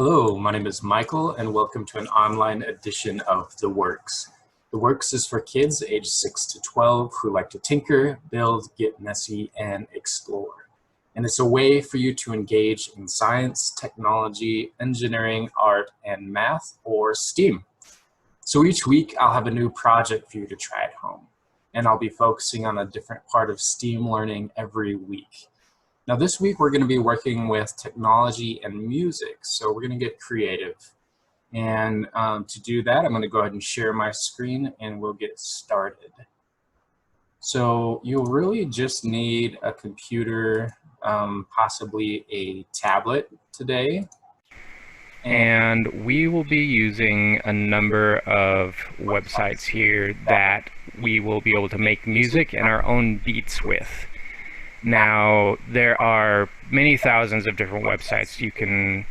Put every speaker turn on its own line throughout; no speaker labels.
Hello, my name is Michael, and welcome to an online edition of The Works. The Works is for kids aged 6 to 12 who like to tinker, build, get messy, and explore. And it's a way for you to engage in science, technology, engineering, art, and math, or STEAM. So each week, I'll have a new project for you to try at home, and I'll be focusing on a different part of STEAM learning every week. Now this week we're going to be working with technology and music, so we're going to get creative. And to do that, I'm going to go ahead and share my screen and we'll get started. So you'll really just need a computer, possibly a tablet today.
And we will be using a number of websites here that we will be able to make music and our own beats with. Now, there are many thousands of different websites you can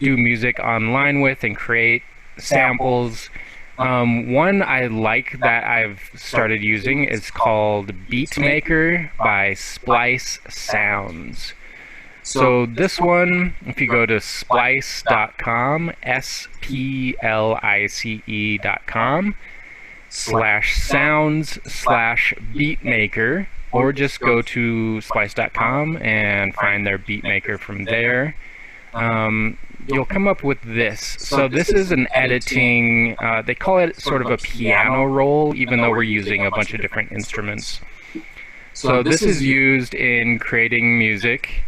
do music online with and create samples. One I like that I've started using is called Beatmaker by Splice Sounds. So this one, if you go to splice.com, splice.com/sounds/beatmaker, or just go to splice.com and find their beatmaker from there. You'll come up with this. So this is an editing, they call it sort of a piano roll, even though we're using a bunch of different instruments. So this is used in creating music,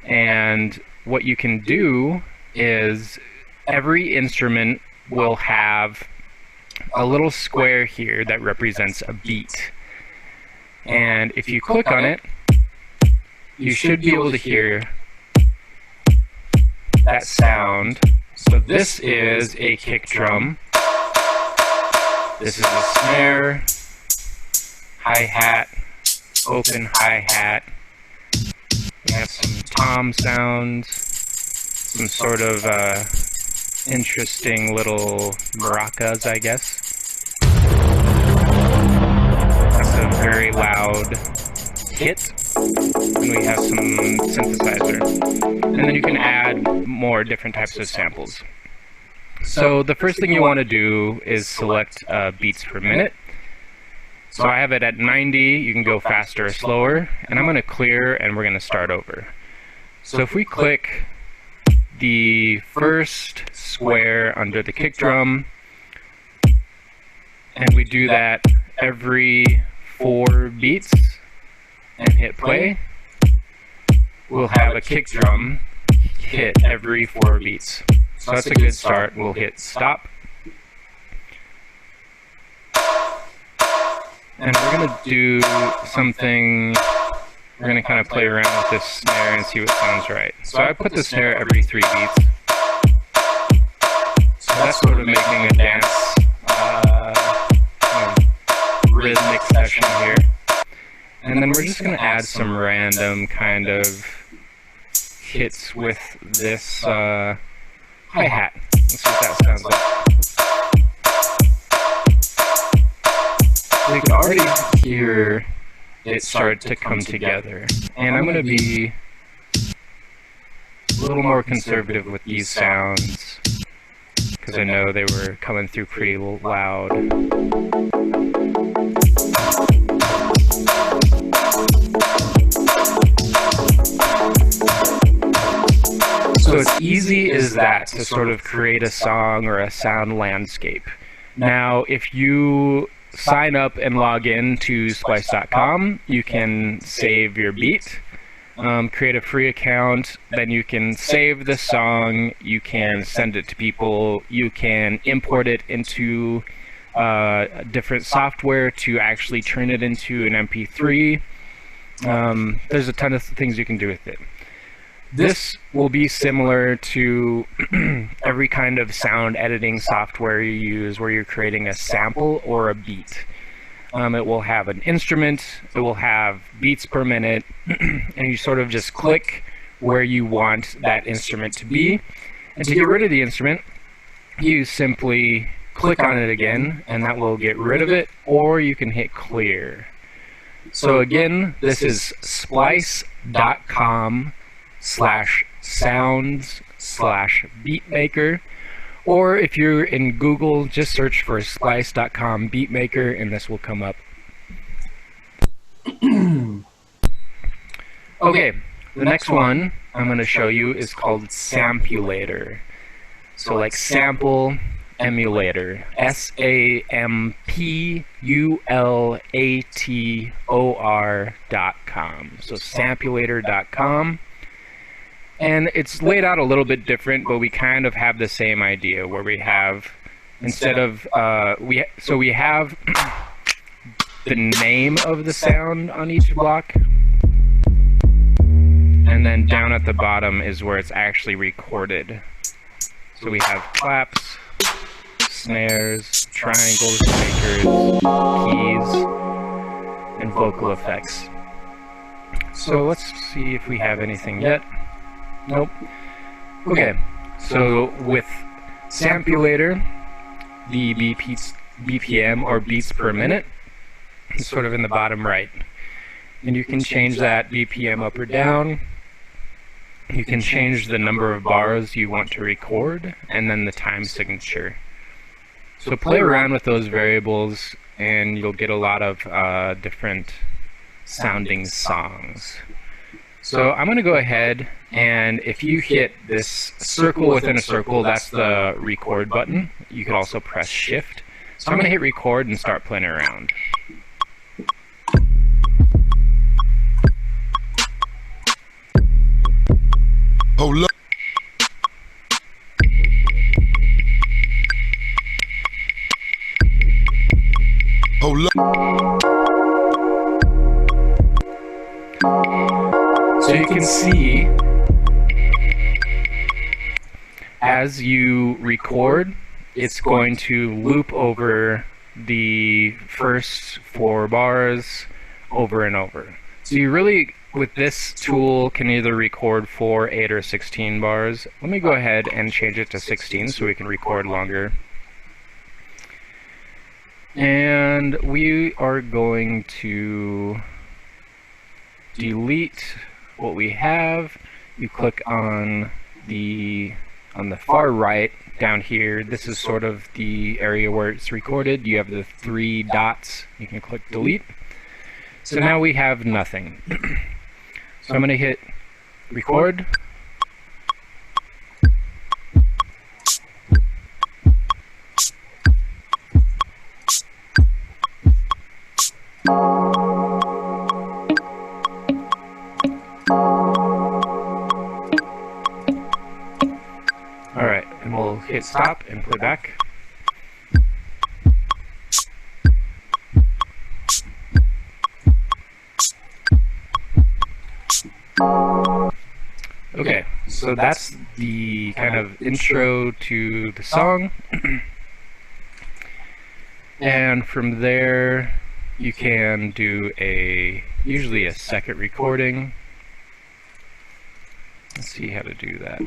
and what you can do is every instrument will have a little square here that represents a beat. And if you click on it, you should be able to hear that sound. So this is a kick drum. This is a snare, hi-hat, open hi-hat. We have some tom sounds, some sort of interesting little maracas, I guess. A very loud hit, and we have some synthesizer, and then you can add more different types of samples. So the first thing you want to do is select beats per minute. So I have it at 90. You can go faster or slower, and I'm going to clear and we're going to start over. So if we click the first square under the kick drum, and we do that every 4 beats and hit play, we'll have a kick drum hit every 4 beats. So that's a good start. We'll hit stop. And we're going to do something, we're going to kind of play around with this snare and see what sounds right. So I put the snare every 3 beats. So that's sort of making a dance rhythmic session here. And then we're just going to add some random kind of hits with this hi-hat. Let's see what that sounds like. So you can already hear it start to come together. And I'm going to be a little more conservative with these sounds, because I know they were coming through pretty loud. So it's easy as that to sort of create a song or a sound landscape. Now, if you sign up and log in to splice.com, you can save your beat, create a free account, then you can save the song, you can send it to people, you can import it into different software to actually turn it into an MP3. There's a ton of things you can do with it. This will be similar to every kind of sound editing software you use where you're creating a sample or a beat. It will have an instrument, it will have beats per minute, and you sort of just click where you want that instrument to be. And to get rid of the instrument, you simply click on it again, and that will get rid of it, or you can hit clear. So again, this is splice.com/sounds beatmaker. Or if you're in Google, just search for splice.com beatmaker and this will come up. Okay, the next one I'm going to show you is called Sampulator. So like sample emulator. SAMPULATOR.com. So sampulator.com. And it's laid out a little bit different, but we kind of have the same idea where we have, instead of, we have the name of the sound on each block. And then down at the bottom is where it's actually recorded. So we have claps, snares, triangles, makers, keys, and vocal effects. So let's see if we have anything yet. Nope. Okay, so with Sampulator, the BPM or beats per minute is sort of in the bottom right. And you can change that BPM up or down. You can change the number of bars you want to record and then the time signature. So play around with those variables and you'll get a lot of different sounding songs. So I'm going to go ahead, and if you hit this circle within a circle, that's the record button. You could also press shift. So I'm going to hit record and start playing around.
Hold up. Hold up.
So you can see, as you record, it's going to loop over the first 4 bars over and over. So you really, with this tool, can either record 4, 8, or 16 bars. Let me go ahead and change it to 16 so we can record longer. And we are going to delete what we have. You click on the far right down here. This is sort of the area where it's recorded. You have the 3 dots. You can click delete. So now we have nothing. So I'm going to hit record. Alright, and we'll hit stop and play back. Okay, so that's the kind of intro to the song. And from there, you can do usually a second recording. Let's see how to do that.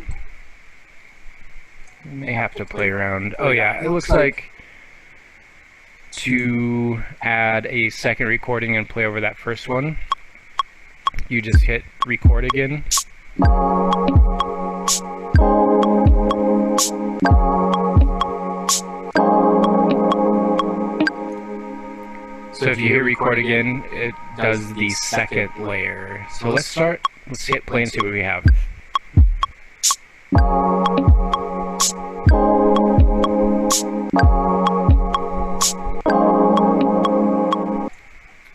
You may have to play around. Oh yeah, it looks like to add a second recording and play over that first one, you just hit record again. So if you hit record again, it does the second layer. So let's hit play and see what we have.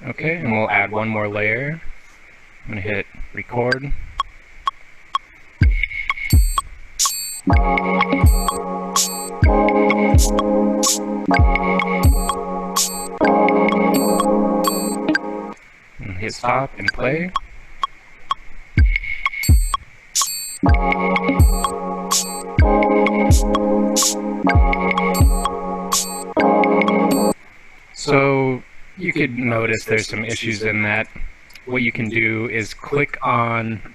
Okay, and we'll add one more layer. I'm going to hit record. And hit stop and play. So you could notice there's some issues in that. What you can do is click on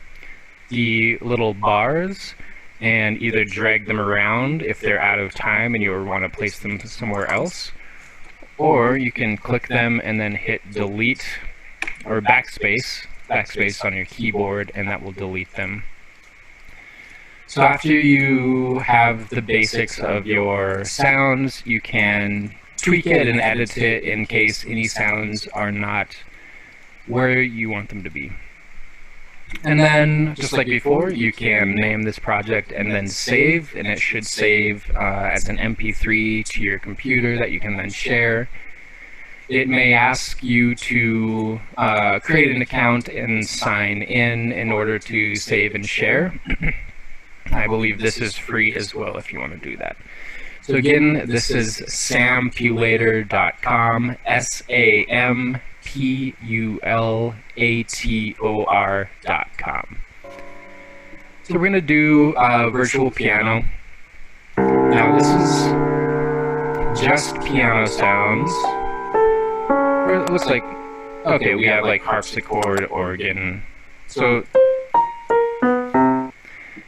the little bars and either drag them around if they're out of time and you want to place them somewhere else, or you can click them and then hit delete or backspace on your keyboard, and that will delete them. So after you have the basics of your sounds, you can tweak it and edit it in case any sounds are not where you want them to be. And then, just like before, you can name this project and then save, and it should save as an MP3 to your computer that you can then share. It may ask you to create an account and sign in order to save and share. I believe this is free as well if you want to do that. So again, this is sampulator.com, sampulator.com. So we're going to do virtual piano. Now this is just piano sounds. Or it looks like, okay, we have like harpsichord, organ. So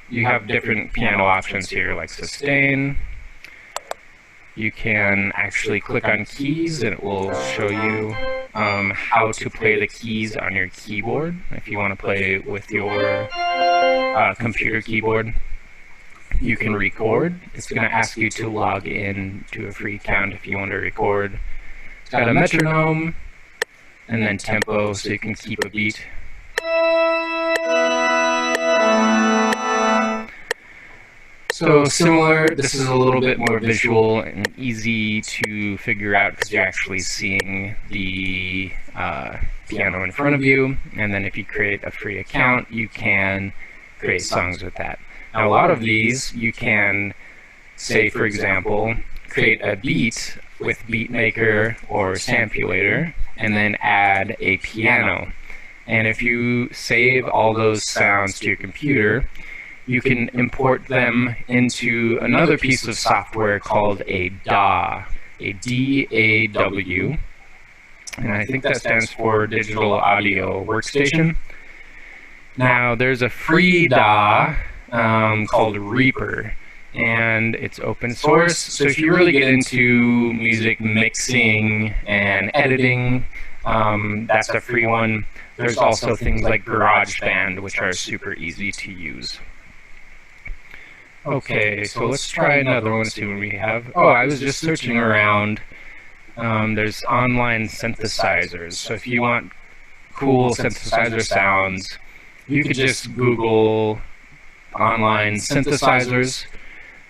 you have different piano options here, like sustain. You can actually click on keys and it will show you how to play the keys on your keyboard if you want to play with your computer keyboard. You can record. It's going to ask you to log in to a free account if you want to record. It's got a metronome and then tempo so you can keep a beat. So similar, this is a little bit more visual and easy to figure out because you're actually seeing the piano in front of you. And then if you create a free account, you can create songs with that. Now a lot of these, you can say, for example, create a beat with Beatmaker or Sampulator and then add a piano. And if you save all those sounds to your computer, you can import them into another piece of software called a DAW, a D-A-W, and I think that stands for Digital Audio Workstation. Now, there's a free DAW called Reaper, and it's open source, so if you really get into music mixing and editing, that's a free one. There's also things like GarageBand, which are super easy to use. Okay, so let's try another one, see what we have. Oh, I was just searching around. There's online synthesizers. So if you want cool synthesizer sounds, you could just Google online synthesizers.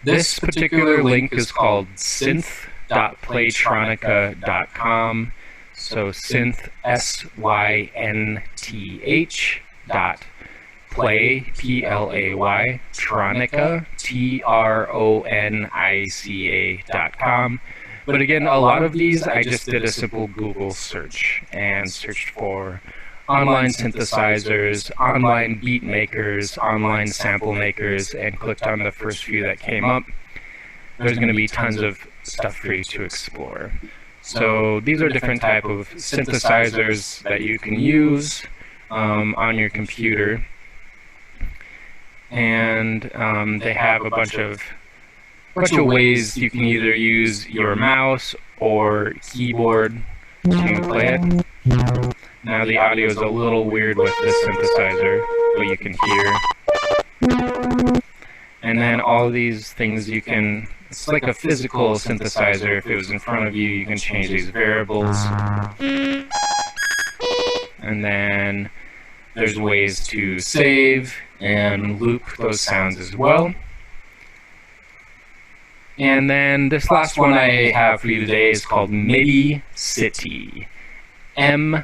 This particular link is called synth.playtronica.com. So synth, S-Y-N-T-H play, P-L-A-Y, Tronica, Tronica.com. But again, a lot of these, I just did a simple Google search and searched for online synthesizers, online beat makers, online sample makers, and clicked on the first few that came up. There's going to be tons of stuff for you to explore. So these are different type of synthesizers that you can use on your computer. And they have a bunch of ways you can either use your mouse or keyboard to play it. Now the audio is a little weird with this synthesizer, but you can hear. And then all these things you can, it's like a physical synthesizer. If it was in front of you, you can change these variables. And then there's ways to save and loop those sounds as well. And then this last one I have for you today is called MIDI City. MIDI.CITY.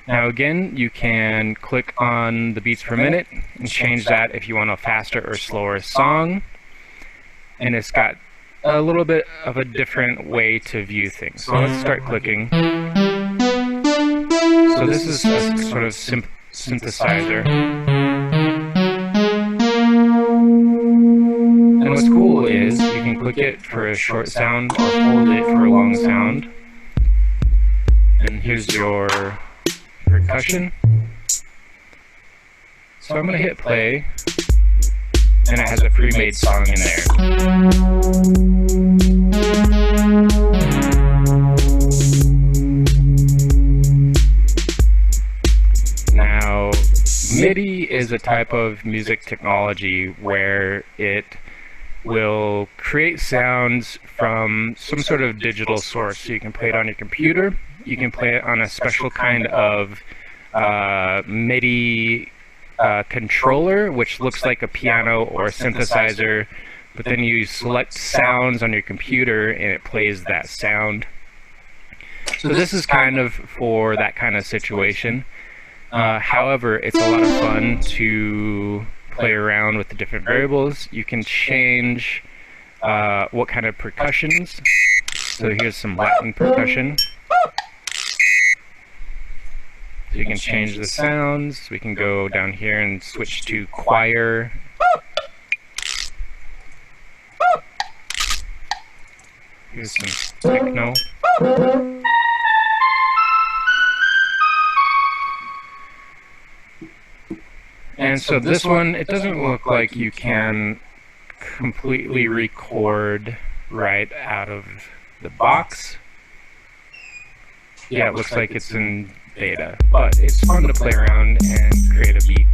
Now again, you can click on the beats per minute and change that if you want a faster or slower song. And it's got a little bit of a different way to view things. So let's start clicking. So this is a sort of synthesizer. And what's cool is you can click it for a short sound or hold it for a long sound. And here's your percussion. So I'm going to hit play, and it has a pre-made song in there. is a type of music technology where it will create sounds from some sort of digital source. So you can play it on your computer, you can play it on a special kind of MIDI controller, which looks like a piano or a synthesizer, but then you select sounds on your computer and it plays that sound. So this is kind of for that kind of situation. However, it's a lot of fun to play around with the different variables. You can change what kind of percussions. So here's some Latin percussion. So you can change the sounds. We can go down here and switch to choir. Here's some techno. And so this one, it doesn't look like you can completely record right out of the box. Yeah, it looks like it's in beta, but it's fun to play around and create a beat.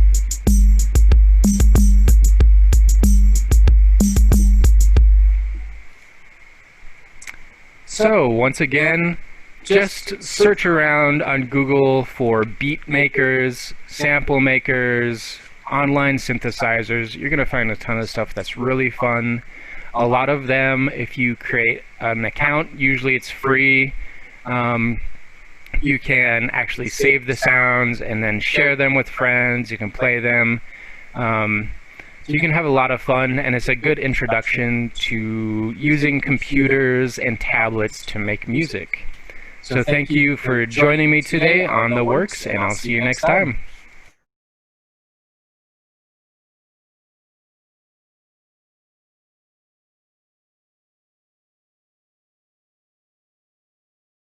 So once again, just search around on Google for beat makers, sample makers, online synthesizers. You're going to find a ton of stuff that's really fun. A lot of them, if you create an account, usually it's free. You can actually save the sounds and then share them with friends. You can play them. You can have a lot of fun, and it's a good introduction to using computers and tablets to make music. So thank you for joining me today on The Works, and I'll see you next time.